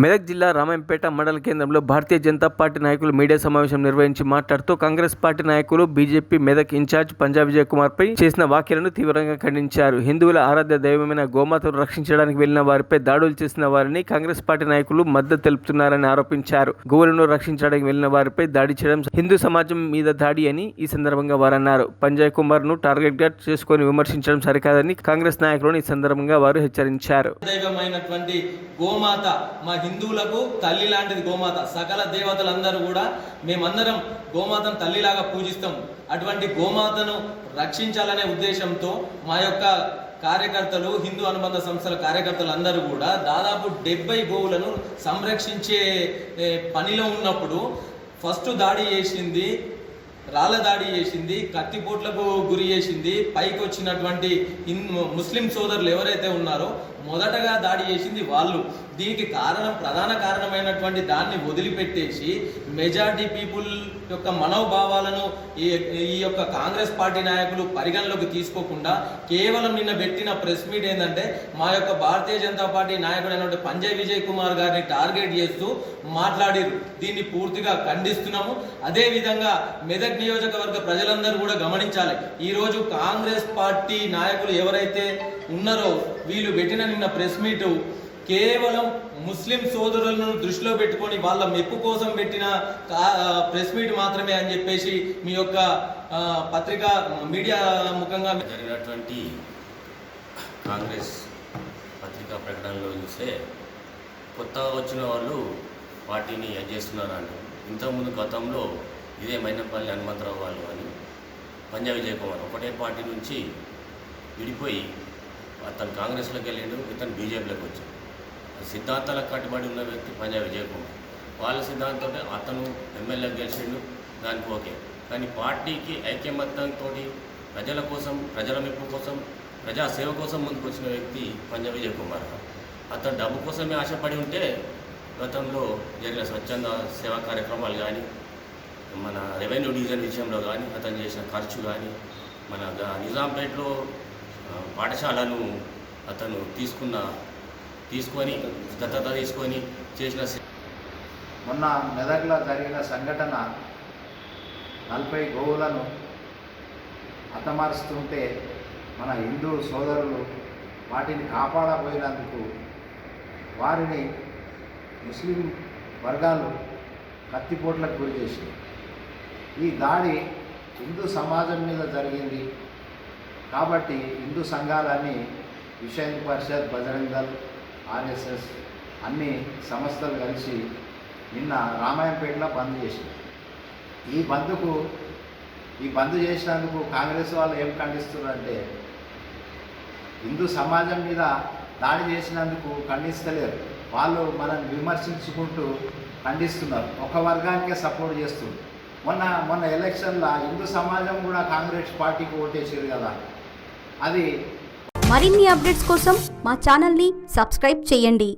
మెదక్ జిల్లా రామాయంపేట మండల కేంద్రంలో భారతీయ జనతా పార్టీ నాయకులు మీడియా సమావేశం నిర్వహించి మాట్లాడుతూ కాంగ్రెస్ పార్టీ నాయకులు బీజేపీ మెదక్ ఇన్ఛార్జ్ పంజా విజయ్ కుమార్ పై చేసిన వ్యాఖ్యలను తీవ్రంగా ఖండించారు. హిందువుల ఆరాధ్య దైవమైన గోమాతను రక్షించడానికి వెళ్లిన వారిపై దాడులు చేసిన వారిని కాంగ్రెస్ పార్టీ నాయకులు మద్దతు తెలుపుతున్నారని ఆరోపించారు. గోవులను రక్షించడానికి వెళ్లిన వారిపై దాడి చేయడం హిందూ సమాజం మీద దాడి అని ఈ సందర్భంగా వారన్నారు. పంజయ్ కుమార్ ను టార్గెట్ గా చేసుకుని విమర్శించడం సరికాదని కాంగ్రెస్ నాయకులను ఈ సందర్భంగా వారు హెచ్చరించారు. గోమాత మా హిందువులకు తల్లి లాంటిది గోమాత. సకల దేవతలందరూ కూడా మేమందరం గోమాతను తల్లిలాగా పూజిస్తాం. అటువంటి గోమాతను రక్షించాలనే ఉద్దేశంతో మా యొక్క కార్యకర్తలు, హిందూ అనుబంధ సంస్థల కార్యకర్తలు అందరూ కూడా దాదాపు 70 గోవులను సంరక్షించే పనిలో ఉన్నప్పుడు ఫస్ట్ దాడి చేసింది, రాళ్ళ దాడి చేసింది, కత్తిపోట్లకు గురి చేసింది. పైకి వచ్చినటువంటి ముస్లిం సోదరులు ఎవరైతే ఉన్నారో మొదటగా దాడి చేసింది వాళ్ళు. దీనికి ప్రధాన కారణమైనటువంటి దాన్ని వదిలిపెట్టేసి మెజారిటీ పీపుల్ యొక్క మనోభావాలను ఈ యొక్క కాంగ్రెస్ పార్టీ నాయకులు పరిగణలోకి తీసుకోకుండా కేవలం నిన్న పెట్టిన ప్రెస్ మీట్ ఏంటంటే మా యొక్క భారతీయ జనతా పార్టీ నాయకుడు అయినటువంటి పంజయ్ విజయ్ కుమార్ గారిని టార్గెట్ చేస్తూ మాట్లాడారు. దీన్ని పూర్తిగా ఖండిస్తున్నాము. అదేవిధంగా మెదక్ నియోజకవర్గ ప్రజలందరూ కూడా గమనించాలి. ఈరోజు కాంగ్రెస్ పార్టీ నాయకులు ఎవరైతే ఉన్నారో వీళ్ళు పెట్టిన నిన్న ప్రెస్ మీటు కేవలం ముస్లిం సోదరులను దృష్టిలో పెట్టుకొని వాళ్ళ మెప్పు కోసం పెట్టిన ప్రెస్ మీట్ మాత్రమే అని చెప్పేసి మీ యొక్క పత్రికా మీడియా ముఖంగా జరిగినటువంటి కాంగ్రెస్ పత్రికా ప్రకటనలో చూస్తే కొత్తగా వచ్చిన వాళ్ళు పార్టీని చేస్తున్నారు అంటూ ఇంతకుముందు గతంలో ఇదే మైనంపల్లి హనుమంతరావు వాళ్ళు అని పంజా విజయ్ కుమార్ ఒకటే పార్టీ నుంచి విడిపోయి అతను కాంగ్రెస్లోకి వెళ్ళిండు, ఇతను బీజేపీలోకి వచ్చాడు. సిద్ధాంతాలకు కట్టుబడి ఉన్న వ్యక్తి పంజా విజయ్ కుమార్. వాళ్ళ సిద్ధాంతంతో అతను ఎమ్మెల్యేకి గెలిచిండు, దానికి ఓకే. కానీ పార్టీకి ఐక్యమత్యంతో ప్రజల కోసం, ప్రజల మెప్పు కోసం, ప్రజాసేవ కోసం ముందుకు వచ్చిన వ్యక్తి పంజా విజయ్ కుమార్. అతను డబ్బు కోసమే ఆశపడి ఉంటే గతంలో జరిగిన స్వచ్ఛంద సేవా కార్యక్రమాలు కానీ, మన రెవెన్యూ డివిజన్ విషయంలో కానీ అతను చేసిన ఖర్చు కానీ, మన నిజాంపేటలో పాఠశాలను అతను తీసుకొని దత్తత తీసుకొని చేసిన. మొన్న మెదక్లో జరిగిన సంఘటన 40 గోవులను హతమారుస్తుంటే మన హిందూ సోదరులు వాటిని కాపాడబోయినందుకు వారిని ముస్లిం వర్గాలు కత్తిపోట్లకు గురి చేసింది. ఈ దాడి హిందూ సమాజం మీద జరిగింది కాబట్టి హిందూ సంఘాలన్నీ విశ్వ హిందూ పరిషత్, బజరంగ్ దళ్, ఆర్ఎస్ఎస్ అన్ని సంస్థలు కలిసి నిన్న రామాయంపేటలో బంద్ చేసింది. ఈ బంద్ చేసినందుకు కాంగ్రెస్ వాళ్ళు ఏం ఖండిస్తున్నారంటే హిందూ సమాజం మీద దాడి చేసినందుకు ఖండిస్తలేరు. వాళ్ళు మనల్ని విమర్శించుకుంటూ ఖండిస్తున్నారు, ఒక వర్గానికే సపోర్ట్ చేస్తున్నారు. మొన్న ఎలక్షన్లో హిందూ సమాజం కూడా కాంగ్రెస్ పార్టీకి ఓటేసారు కదా. అది మరిన్ని అప్డేట్స్ కోసం మా ఛానల్ని సబ్స్క్రైబ్ చేయండి.